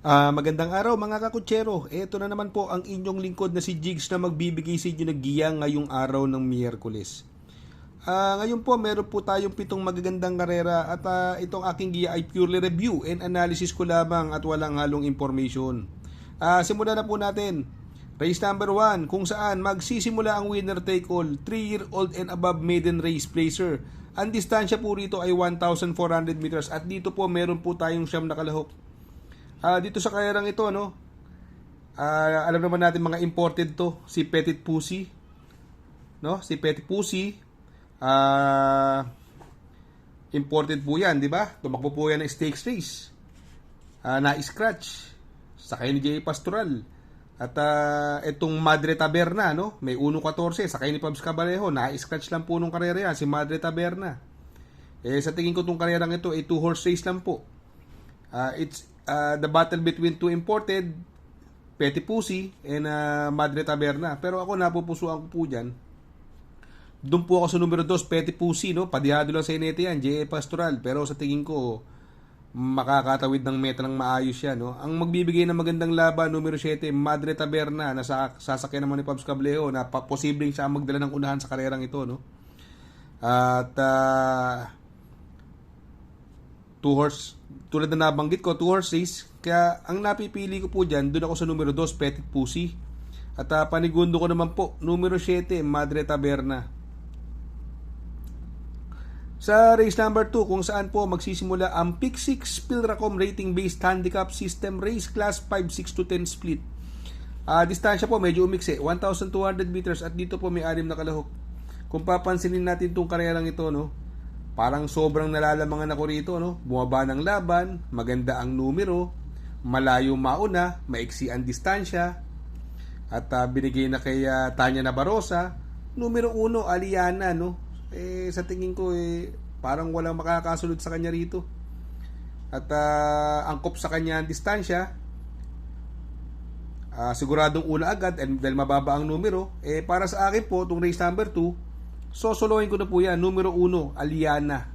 Magandang araw mga kakutsero. Ito na naman po ang inyong lingkod na si Jigs na magbibigay sa inyo ng giya ngayong araw ng Miyerkules. Ngayon po meron po tayong 7 magagandang karera at itong aking giya ay purely review and analysis ko lamang at walang halong information. Simulan na po natin. Race number 1 kung saan magsisimula ang winner take all 3-year-old and above maiden race placer. Ang distansya po rito ay 1,400 meters at dito po meron po tayong siyam na kalahok. Dito sa karerang ito, no? Alam naman natin mga imported to, si Petit Pussy, no? Si Petit Pussy, imported po 'yan, di ba? Tumakbo po yan ng stakes race. Na-scratch sakay ni J. Pastoral. At itong Madre Taberna, no? May 1.14 sakay ni Pabs Cabalejo, na-scratch lang po nung karera yan, si Madre Taberna. Sa tingin ko tong karerang ito ay 2-horse race lang po. It's the battle between two imported, Petit Pussy and Madre Taberna. Pero ako napupusuan ko po dyan. Doon po ako sa numero 2, Petit Pussy, no? Padihado lang sa inete yan, J.A. Pastoral. Pero sa tingin ko, makakatawid ng meta ng maayos yan, no? Ang magbibigay ng magandang laban, numero 7, Madre Taberna, na sasakyan naman ni Pabs Cablejo, na posibleng siya magdala ng unahan sa karerang ito, no? At 2-horse, tulad na nabanggit ko, 2-horse race. Kaya ang napipili ko po dyan, doon ako sa numero 2, Petit Pussy. At panigundo ko naman po, numero 7, Madre Taberna. Sa race number 2, kung saan po magsisimula ang Pick 6 Pilracom Rating Based Handicap System Race Class 5, 6 to 10 split. Distansya po medyo umikse, 1,200 meters at dito po may 6 na kalahok. Kung papansinin natin itong karerang ito, no? Parang sobrang nalalamangan ako rito, no? Bumaba ng laban, maganda ang numero, malayo mauna, maiksi ang distansya, at binigay na kay Tanya Nabarosa, numero 1, Aliana, no? Sa tingin ko, parang walang makakasunod sa kanya rito. At angkop sa kanya ang distansya, siguradong una agad, dahil mababa ang numero. Para sa akin po, itong race number 2, sosolohin ko na po yan, numero 1, Aliana.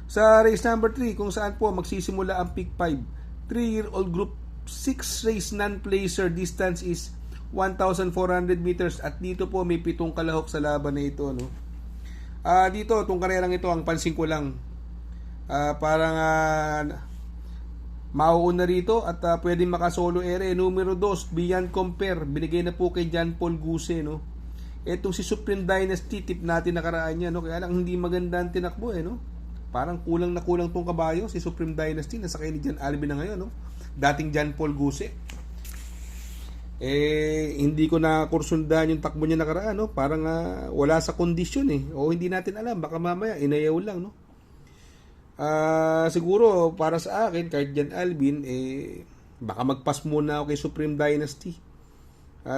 Sa race number 3, kung saan po magsisimula ang pick 5, 3-year-old group 6 race non-placer, distance is 1,400 meters at dito po may 7 kalahok sa laban na ito, no? Dito, itong karerang ito, ang pansin ko lang, parang mauuna rito at pwedeng makasolo ere. Numero 2, Beyond Compare, binigay na po kay John Paul Guse, no? Etong si Supreme Dynasty, tip natin nakaraan niya, no? Kaya lang hindi maganda ang tinakbo, no? Parang kulang na kulang tong kabayo, si Supreme Dynasty, nasakay ni John Alvin na ngayon, no? Dating John Paul Guse. Hindi ko na kursundan yung takbo niya nakaraan, no? Parang wala sa kondisyon, o hindi natin alam, baka mamaya inayaw lang, no? Siguro para sa akin, kahit Jan Alvin, baka magpas muna ako kay Supreme Dynasty.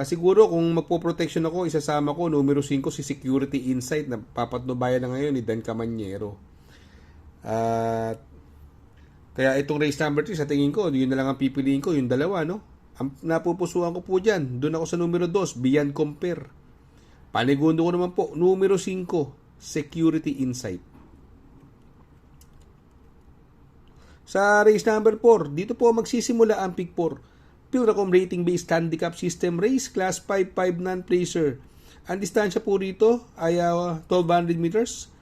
Siguro kung magpo-protection ako, isasama ko numero 5 si Security Insight na papatnubayan na ngayon ni Dan Camanyero. Kaya itong race number 3, sa tingin ko, yun na lang ang pipiliin ko, yung dalawa, no? Ang napupusuan ko po dyan, doon ako sa numero 2, Beyond Compare. Panigundo ko naman po, numero 5, Security Insight. Sa race number 4, dito po magsisimula ang pick 4, Pilracom Rating Based Handicap System Race Class 5, 5 non-placer. Ang distansya po rito ay 1,200 meters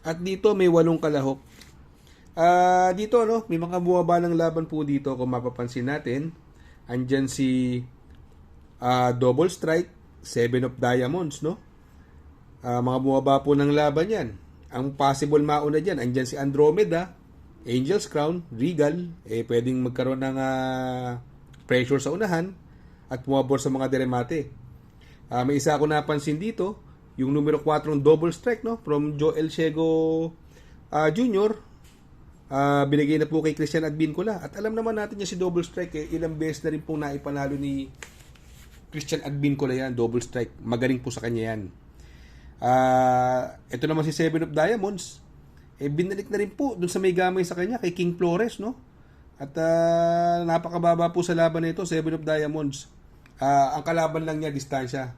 at dito may 8 kalahok. Dito, no, may mga bumaba ng laban po dito kung mapapansin natin. Andyan si Double Strike, 7 of Diamonds, no? Mga bumaba po ng laban yan. Ang possible mauna dyan, andyan si Andromeda, Angel's Crown, Regal, pwedeng magkaroon ng pressure sa unahan at bumabor sa mga deremate. May isa ako napansin dito, yung numero 4 ng Double Strike, no? From Joel Ciego Jr., binigay na po kay Christian Advincula. At alam naman natin niya si Double Strike, ilang beses na rin pong naipanalo ni Christian Advincula yan, Double Strike. Magaling po sa kanya yan. Ito naman si 7 of Diamonds, binalik na rin po dun sa may gamay sa kanya, kay King Flores, no? At napakababa po sa laban na ito, 7 of Diamonds. Ang kalaban lang niya, distansya.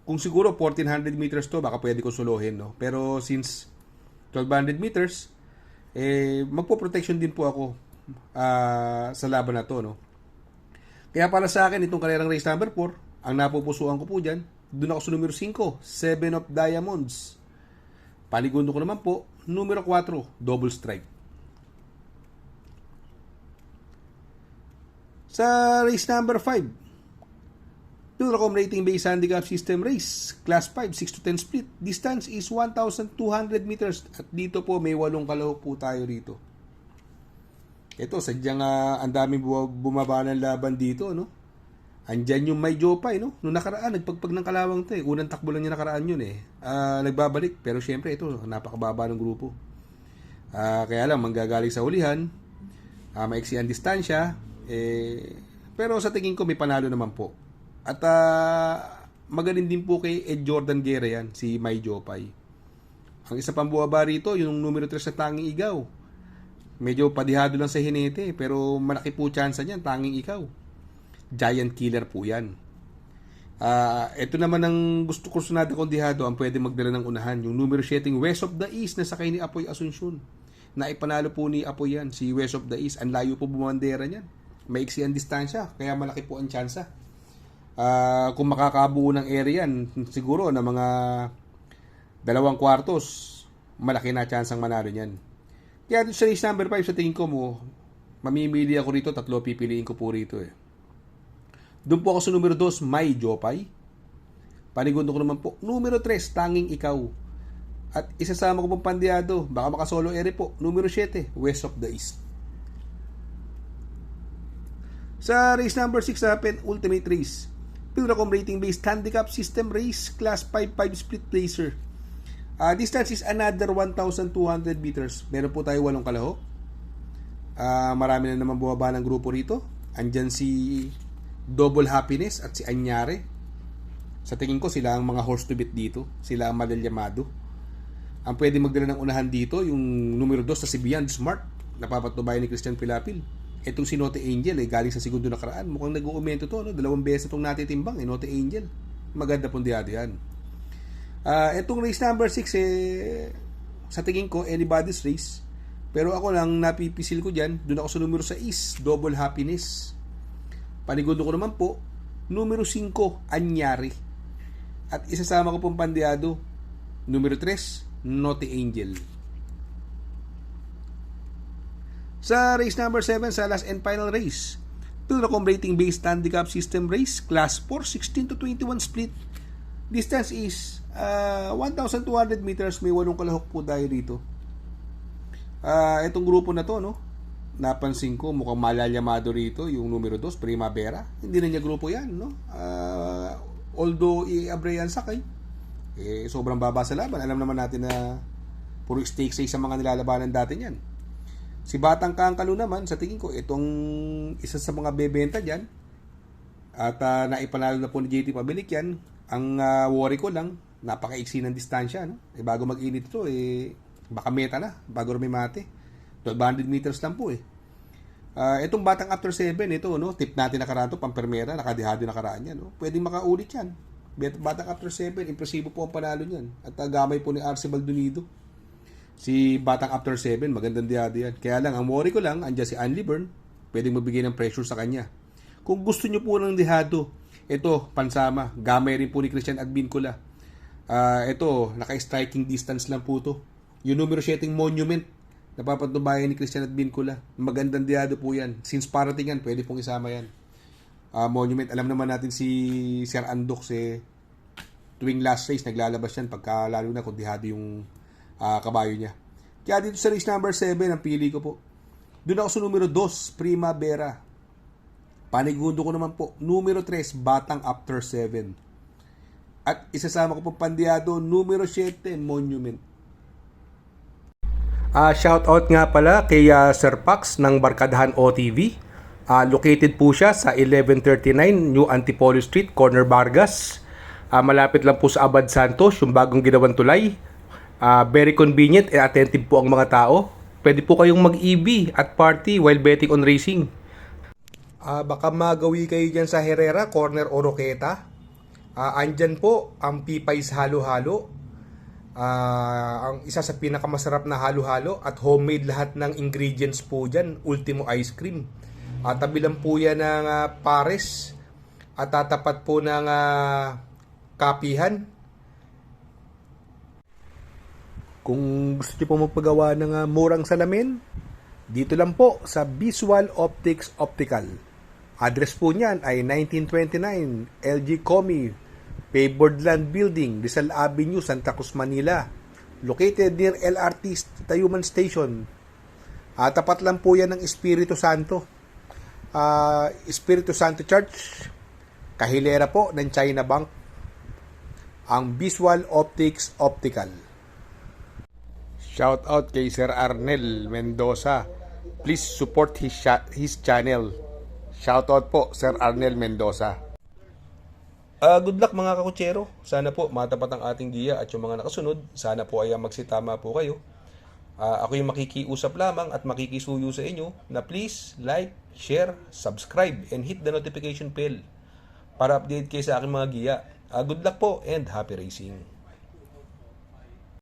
Kung siguro 1,400 meters to, baka pwede ko suluhin, no? Pero since 1,200 meters, magpo-protection din po ako sa laban na to, no? Kaya para sa akin, itong karerang race number 4, ang napupusuan ko po dyan, doon ako sa numero 5, 7 of Diamonds. Panigundo ko naman po, numero 4, Double Strike. Sa race number 5, Pilracom Rating Based Handicap System Race, Class 5, 6 to 10 split. Distance is 1,200 meters. At dito po, may 8 kalahok po tayo rito. Ito, sadyang ang daming bumaba ng laban dito, no? Andyan yung May Jopay, no? Noong nakaraan, nagpagpag ng kalawang to, eh. Unang takbo lang niya nakaraan yun, eh. Nagbabalik. Pero syempre, ito, napakababa ng grupo. Kaya lang, manggagaling sa hulihan. Maiksi ang distansya. Pero sa tingin ko, may panalo naman po. At magaling din po kay Ed Jordan Guerra yan, si May Jopay. Ang isa pang buwaba rito, yung numero 3 sa Tanging Ikaw. Medyo padihado lang sa hinete, pero malaki po tsansa niyan, Tanging Ikaw. Giant killer po yan. Ito naman ang gusto ko natin kung dihado, ang pwede magdala ng unahan. Yung numero 7, West of the East, na sakay ni Apoy Asuncion. Naipanalo po ni Apoy yan, si West of the East. Ang layo po bumandera niyan. Maiksi ang distansya, kaya malaki po ang tsansa. Kung makakabuo ng area yan, siguro na mga 2 kwartos, malaki na chansang manalo niyan. Kaya sa race number 5, sa tingin ko mo, mamimili ako rito, 3 pipiliin ko po rito eh. Doon po ako sa numero 2, May Jopay. Panigundo ko naman po, numero 3, Tanging Ikaw. At isasama ko pong pandiado, baka makasolo ere po, numero 7, West of the East. Sa race number 6 natin, Ultimate Race, Pilracom Rating Based Handicap System Race, Class 5-5 Split Placer. Distance is another 1,200 meters. Meron po tayo 8 kalahok. Marami na naman bumaba ng grupo rito. Andyan si Double Happiness at si Anyare. Sa tingin ko, sila ang mga horse to beat dito. Sila ang madalyamado. Ang pwede magdala ng unahan dito, yung numero 2 na si Beyond Smart, napapatubayan ni Christian Pilapil. Etong si Note Angel, galing sa segundo nakaraan. Mukhang nag-uumento to, no? 2 beses itong natitimbang, Note Angel. Maganda pong diyado yan. Etong race number 6, sa tingin ko, anybody's race. Pero ako lang, napipisil ko dyan. Doon ako sa numero 6, Double Happiness. Panigundo ko naman po, numero 5, Anyari. At isasama ko pong pandiyado, numero 3, Note Angel. Sa race number 7, sa last and final race, Pilracom Rating Based Handicap System Race, Class 4, 16 to 21 split. Distance is 1,200 meters. May 8 kalahok po tayo dito. Itong grupo na to, no? Napansin ko, mukhang malalyamado rito yung numero 2, Primavera. Hindi na niya grupo yan, no? Although i-Abrayan sakay, sobrang baba sa laban. Alam naman natin na puro stake sa mga nilalabanan dati niyan. Si Batang Kangkalo naman, sa tingin ko, itong isa sa mga bebenta dyan. At naipanalo na po ni JT Pabilik yan. Ang worry ko lang, napaka-iksi ng distansya. No? Bago mag-init ito, baka meta na, bago rumimate. 1200 meters lang po . Itong Batang After 7, ito, no? Tip natin nakaraan ito, pampermera, nakadihado nakaraan yan. No? Pwedeng makaulit yan. Batang After 7, impresibo po ang panalo niyan. At gamay po ni Arce Baldonido. Si Batang After 7, magandang diado yan. Kaya lang, ang worry ko lang, andyan si Ann Libern, pwedeng mabigay ng pressure sa kanya. Kung gusto nyo po ng dihado, ito, pansama, gamay rin po ni Christian Advincula. Ito, naka-striking distance lang po to. Yung numero 7 Monument, napapatubayan ni Christian Advincula. Magandang dihado po yan. Since parating yan, pwede pong isama yan. Monument, alam naman natin si Sir Andox, tuwing last race, naglalabas yan, pagka lalo na kung dihado yung kabayo niya. Kaya dito sa race number 7, ang pili ko po. Doon ako sa numero 2, Primavera. Panigundo ko naman po, numero 3, Batang After 7. At isasama ko po pandiyado, numero 7, Monument. Shout out nga pala kay Sir Pax ng Barkadahan OTV. Located po siya sa 1139 New Antipolo Street, Corner Vargas. Malapit lang po sa Abad Santos, yung bagong ginawang tulay. Very convenient and attentive po ang mga tao. Pwede po kayong mag-EB at party while betting on racing. Baka magawi kayo dyan sa Herrera, Corner Oroqueta. Andyan po ang Pipay's Halo-Halo. Ang isa sa pinakamasarap na halo-halo at homemade lahat ng ingredients po dyan, Ultimo Ice Cream. Tabi lang po yan ng pares at tatapat po ng kapihan. Kung gusto niyo po magpagawa ng murang salamin, dito lang po sa Visual Optics Optical. Address po niyan ay 1929 LG Comi, Favored Land Building, Rizal Avenue, Santa Cruz, Manila. Located near LRT Tayuman Station. Tapat lang po yan ng Espiritu Santo. Espiritu Santo Church, kahilera po ng China Bank. Ang Visual Optics Optical. Shout out kay Sir Arnel Mendoza. Please support his channel. Shout out po Sir Arnel Mendoza. Good luck mga kakutsero. Sana po matapat ang ating giya at yung mga nakasunod. Sana po ay magsitama po kayo. Ako yung makikiusap lamang at makikisuyo sa inyo na please like, share, subscribe, and hit the notification bell para update kayo sa aking mga giya. Good luck po and happy racing.